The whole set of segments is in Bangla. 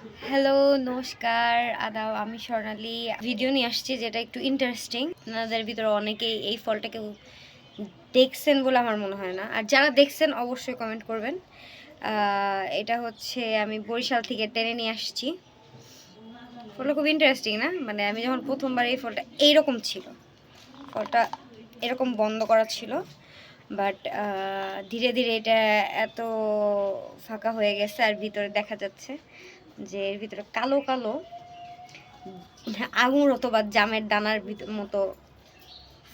হ্যালো, নমস্কার, আদাব। আমি স্বর্ণালী ভিডিও নিয়ে আসছি যেটা একটু ইন্টারেস্টিং। আপনাদের ভিতরে অনেকেই এই ফলটাকে দেখছেন বলে আমার মনে হয় না, আর যারা দেখছেন অবশ্যই কমেন্ট করবেন। এটা হচ্ছে আমি বরিশাল থেকে টেনে নিয়ে আসছি। ফলটা খুব ইন্টারেস্টিং না? মানে আমি যখন প্রথমবার এই ফলটা এইরকম ছিল, ফলটা এরকম বন্ধ করা ছিল, বাট ধীরে ধীরে এটা এত ফাঁকা হয়ে গেছে আর ভিতরে দেখা যাচ্ছে যে এর ভিতরে কালো কালো আঙুর অথবা জামের দানার মতো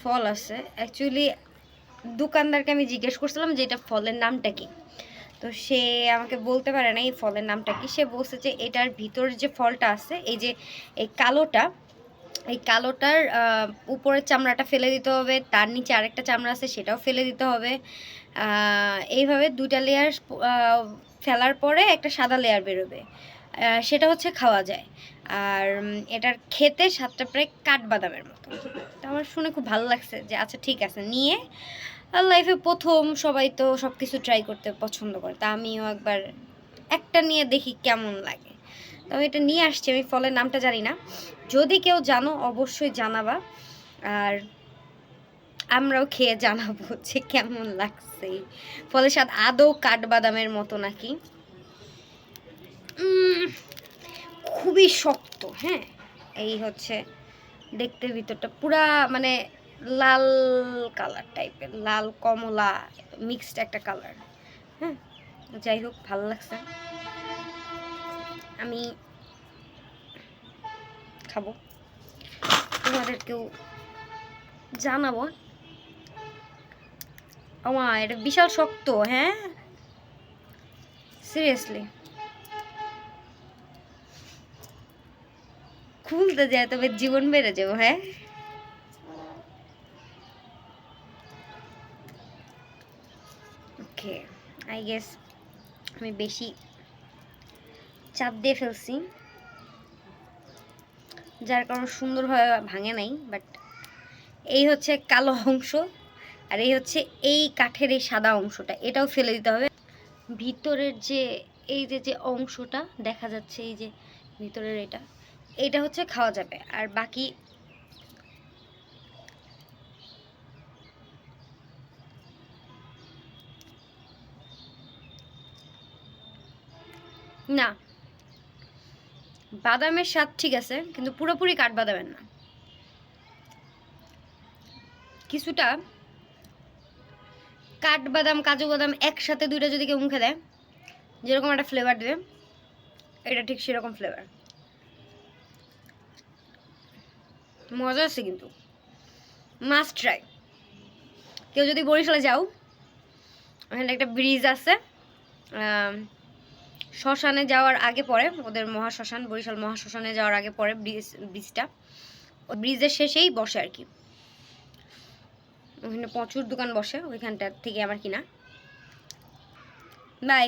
ফল আছে। অ্যাকচুয়ালি দোকানদারকে আমি জিজ্ঞেস করছিলাম যে এটা ফলের নামটা কি, তো সে আমাকে বলতে পারে না এই ফলের নামটা কি। সে বলছে যে এটার ভিতর যে ফলটা আছে, এই যে এই কালোটা, এই কালোটার উপরের চামড়াটা ফেলে দিতে হবে, তার নিচে আরেকটা চামড়া আছে সেটাও ফেলে দিতে হবে। এইভাবে দুইটা লেয়ার ফেলার পরে একটা সাদা লেয়ার বেরোবে, সেটা হচ্ছে খাওয়া যায়। আর এটার খেতে স্বাদটা প্রায় কাঠবাদামের মতো। তো আমার শুনে খুব ভালো লাগছে যে আচ্ছা ঠিক আছে, নিয়ে লাইফে প্রথম সবাই তো সব কিছু ট্রাই করতে পছন্দ করে, তা আমিও একবার একটা নিয়ে দেখি কেমন লাগে। তো আমি এটা নিয়ে আসছি, আমি ফলের নামটা জানি না, যদি কেউ জানো অবশ্যই জানাবা, আর আমরাও খেয়ে জানাবো যে কেমন লাগছে। ফলের স্বাদ আদৌ কাঠবাদামের মতো নাকি। খুবই শক্ত, হ্যাঁ। এই হচ্ছে দেখতে, ভিতরটা পুরা মানে লাল কালার টাইপের, লাল কমলা মিক্সড একটা কালার। হ্যাঁ, যাই হোক, ভালো লাগছে। আমি খাবো, তোমাদেরকেও জানাবো। আমার এটা বিশাল শক্ত, হ্যাঁ, সিরিয়াসলি খুলতে যায় তবে জীবন বেড়ে যাবো। হ্যাঁ, ওকে, আই গেস আমি বেশি চাপ দিয়ে ফেলছি, যার কারণে সুন্দরভাবে ভাঙে নাই। বাট এই হচ্ছে কালো অংশ, আর এই হচ্ছে এই কাঠের এই সাদা অংশটা, এটাও ফেলে দিতে হবে। ভিতরের যে এই যে যে অংশটা দেখা যাচ্ছে, এই যে ভিতরের এটা, এটা হচ্ছে খাওয়া যাবে, আর বাকি না। বাদামের স্বাদ ঠিক আছে, কিন্তু পুরোপুরি কাঠবাদামের না। কিছুটা কাঠবাদাম কাজু বাদাম একসাথে দুইটা যদি কেউ মুখে দেয় যেরকম একটা ফ্লেভার দেবে, এটা ঠিক সেরকম ফ্লেভার। মজা আছে, কিন্তু মাস্ট ট্রাই। কেউ যদি বরিশালে যাও, ওখানে একটা ব্রিজ আছে, শ্মশানে যাওয়ার আগে পরে, ওদের মহাশ্মশান, বরিশাল মহাশ্মশানে যাওয়ার আগে পরে ব্রিজটা, ওই ব্রিজের শেষেই বসে আর কি। ওখানে প্রচুর দোকান বসে, ওইখানটা থেকে আমার কিনা। বাই।